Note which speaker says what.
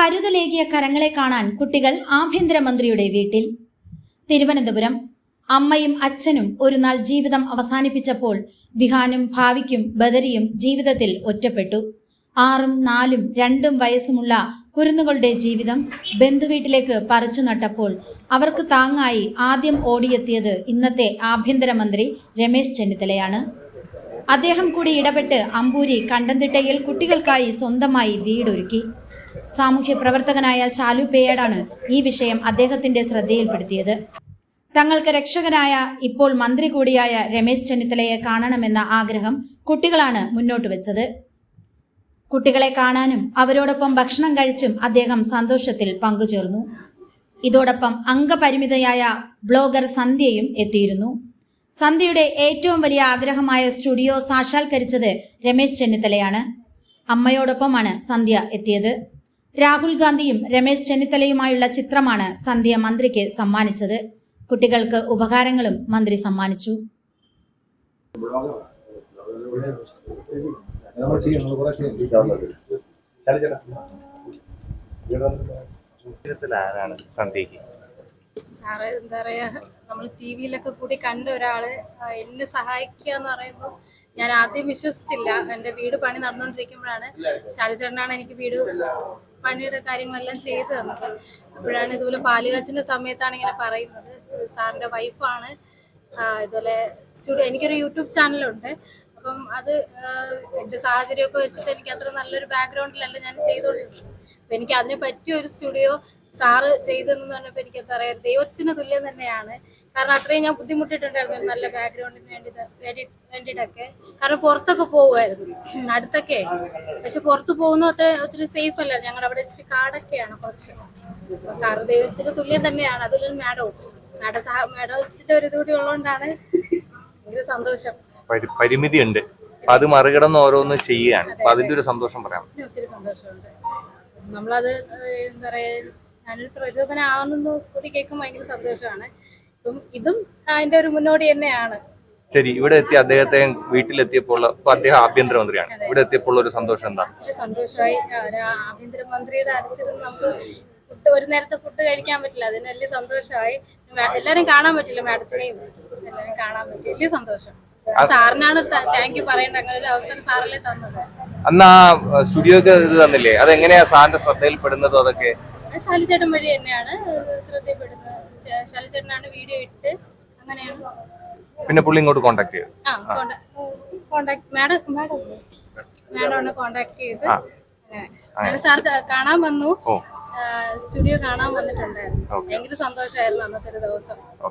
Speaker 1: കരുതലേകിയ കരങ്ങളെ കാണാൻ കുട്ടികൾ ആഭ്യന്തരമന്ത്രിയുടെ വീട്ടിൽ. തിരുവനന്തപുരം. അമ്മയും അച്ഛനും ഒരു നാൾ ജീവിതം അവസാനിപ്പിച്ചപ്പോൾ വിഹാനും ഭാവിക്കും ബദരിയും ജീവിതത്തിൽ ഒറ്റപ്പെട്ടു. 6ഉം 4ഉം 2ഉം വയസ്സുമുള്ള കുരുന്നുകളുടെ ജീവിതം ബന്ധുവീട്ടിലേക്ക് പറിച്ചു നട്ടപ്പോൾ അവർക്ക് താങ്ങായി ആദ്യം ഓടിയെത്തിയത് ഇന്നത്തെ ആഭ്യന്തരമന്ത്രി രമേശ് ചെന്നിത്തലയാണ്. അദ്ദേഹം കൂടി ഇടപെട്ട് അമ്പൂരി കണ്ടംതിട്ടയിൽ കുട്ടികൾക്കായി സ്വന്തമായി വീടൊരുക്കി. സാമൂഹ്യ പ്രവർത്തകനായ ശാലു പേയാടാണ് ഈ വിഷയം അദ്ദേഹത്തിന്റെ ശ്രദ്ധയിൽപ്പെടുത്തിയത്. തങ്ങൾക്ക് രക്ഷകനായ ഇപ്പോൾ മന്ത്രി കൂടിയായ രമേശ് ചെന്നിത്തലയെ കാണണമെന്ന ആഗ്രഹം കുട്ടികളാണ് മുന്നോട്ട് വെച്ചത്. കുട്ടികളെ കാണാനും അവരോടൊപ്പം ഭക്ഷണം കഴിച്ചും അദ്ദേഹം സന്തോഷത്തിൽ പങ്കുചേർന്നു. ഇതോടൊപ്പം അംഗപരിമിതയായ ബ്ലോഗർ സന്ധ്യയും എത്തിയിരുന്നു. സന്ധ്യയുടെ ഏറ്റവും വലിയ ആഗ്രഹമായ സ്റ്റുഡിയോ സാക്ഷാത്കരിച്ചത് രമേശ് ചെന്നിത്തലയാണ്. അമ്മയോടൊപ്പമാണ് സന്ധ്യ എത്തിയത്. രാഹുൽ ഗാന്ധിയും രമേശ് ചെന്നിത്തലയുമായുള്ള ചിത്രമാണ് സന്ധ്യ മന്ത്രിക്ക് സമ്മാനിച്ചത്. കുട്ടികൾക്ക് ഉപഹാരങ്ങളും മന്ത്രി സമ്മാനിച്ചു.
Speaker 2: സാറ് എന്താ പറയാ, നമ്മൾ TV-യിലൊക്കെ കൂടി കണ്ട ഒരാള് എന്നെ സഹായിക്കുക എന്ന് പറയുമ്പോൾ ഞാൻ ആദ്യം വിശ്വസിച്ചില്ല. എൻ്റെ വീട് പണി നടന്നുകൊണ്ടിരിക്കുമ്പോഴാണ് ശാലിചേട്ടനാണ് എനിക്ക് വീട് പണിയുടെ കാര്യങ്ങളെല്ലാം ചെയ്തു തന്നത്. അപ്പോഴാണ് ഇതുപോലെ പാലുകാച്ചിൻ്റെ സമയത്താണ് ഇങ്ങനെ പറയുന്നത്. സാറിൻ്റെ വൈഫാണ് ഇതുപോലെ സ്റ്റുഡിയോ, എനിക്കൊരു യൂട്യൂബ് ചാനലുണ്ട്. അപ്പം അത് എൻ്റെ സാഹചര്യമൊക്കെ വെച്ചിട്ട് എനിക്ക് അത്ര നല്ലൊരു ബാക്ക്ഗ്രൗണ്ടിലല്ല ഞാൻ ചെയ്തുകൊണ്ടിരുന്നത്. അപ്പം എനിക്ക് അതിനെ പറ്റിയ ഒരു സ്റ്റുഡിയോ സാറ് ചെയ്തെന്ന് പറഞ്ഞപ്പോൾ എനിക്ക് എന്താ പറയുക, ദൈവത്തിന് തുല്യം തന്നെയാണ്. കാരണം അത്രയും ഞാൻ ബുദ്ധിമുട്ടിട്ടുണ്ടായിരുന്നു നല്ല ബാക്ക്ഗ്രൗണ്ടിന് വേണ്ടിയിട്ടൊക്കെ. കാരണം പുറത്തൊക്കെ പോകുമായിരുന്നു അടുത്തൊക്കെ, പക്ഷെ പുറത്ത് പോകുന്ന ഒത്തിരി സേഫ് അല്ല. ഞങ്ങളുടെ അവിടെ ഇച്ചിരി കാടൊക്കെയാണ് കുറച്ച്. സാറ് ദൈവത്തിന് തുല്യം തന്നെയാണ്. അതിലൊരു മാഡത്തിന്റെ ഒരു ഇതുകൂടി ഉള്ളതുകൊണ്ടാണ് ഭയങ്കര സന്തോഷം.
Speaker 3: പരിമിതി ഉണ്ട്, അത് മറികടന്ന് ഓരോന്ന് ചെയ്യുകയാണ്. അതിന്റെ ഒരു സന്തോഷം പറയാം.
Speaker 2: ഒത്തിരി സന്തോഷമുണ്ട്. നമ്മളത് എന്താ പറയാ, ഞാനൊരു പ്രചോദനമാകുന്നു കൂടി കേൾക്കുമ്പോൾ ഭയങ്കര സന്തോഷമാണ്. ഇതും അതിന്റെ ഒരു മുന്നോടി തന്നെയാണ്.
Speaker 3: ശരി, ഇവിടെ എത്തി അദ്ദേഹത്തെ വീട്ടിലെത്തിയപ്പോൾ അദ്ദേഹം ആഭ്യന്തരമന്ത്രിയാണ്. ഇവിടെ എത്തിയപ്പോൾ ഒരു സന്തോഷം എന്താ?
Speaker 2: സന്തോഷമായി. ആഭ്യന്തരമന്ത്രിയുടെ അടുത്തിരുന്ന് നമുക്ക് ഒരു നേരത്തെ ഫുഡ് കഴിക്കാൻ പറ്റില്ല, അതിന് വലിയ സന്തോഷമായി. എല്ലാരും കാണാൻ പറ്റില്ല, മാഡത്തിനെയും എല്ലാരും കാണാൻ പറ്റി. വലിയ സന്തോഷം. സാറിനാണ് താങ്ക് യു പറയേണ്ട, അങ്ങനെ ഒരു അവസരം സാറല്ലേ തന്നത്.
Speaker 3: അന്ന് ആ സ്റ്റുഡിയോക്ക് ഇത് തന്നില്ലേ, അതെങ്ങനെയാ സാറിന്റെ ശ്രദ്ധയിൽപ്പെടുന്നതോ? അതൊക്കെ
Speaker 2: ശാലിചേട്ടൻ വഴി തന്നെയാണ് ശ്രദ്ധയിൽപ്പെടുന്നത്. ശാലിചേട്ടനാണ് വീഡിയോ ഇട്ട് അങ്ങനെയാണ്.
Speaker 3: പിന്നെ പുള്ളി ഇങ്ങോട്ട് കോണ്ടാക്ട് ചെയ്തു.
Speaker 2: മാഡമാണ് കോണ്ടാക്ട് ചെയ്ത് അങ്ങനെ സാർ കാണാൻ വന്നു. സ്റ്റുഡിയോ കാണാൻ വന്നിട്ടുണ്ടായിരുന്നു. ഭയങ്കര സന്തോഷമായിരുന്നു അന്നത്തെ ഒരു ദിവസം.
Speaker 4: ആ